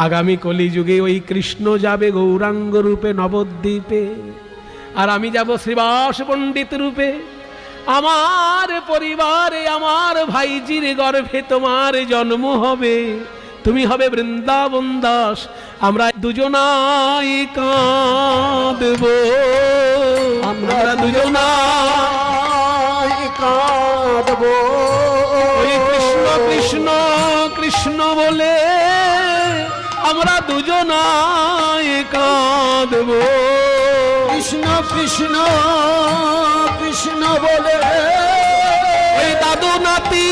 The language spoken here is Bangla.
আগামী কলিযুগে ওই কৃষ্ণ যাবে গৌরাঙ্গ রূপে নবদ্বীপে, আর আমি যাব শ্রীবাস পণ্ডিত রূপে। আমার পরিবারে আমার ভাইজির গর্ভে তোমার জন্ম হবে, তুমি হবে বৃন্দাবন দাস, আমরা দুজনাই কাঁদব, আমরা দুজনাই কাঁদব। ওই কৃষ্ণ কৃষ্ণ কৃষ্ণ বলে আমরা দুজনাই কাঁদব, কৃষ্ণ কৃষ্ণ কৃষ্ণ বলে ওই দাদু নাতি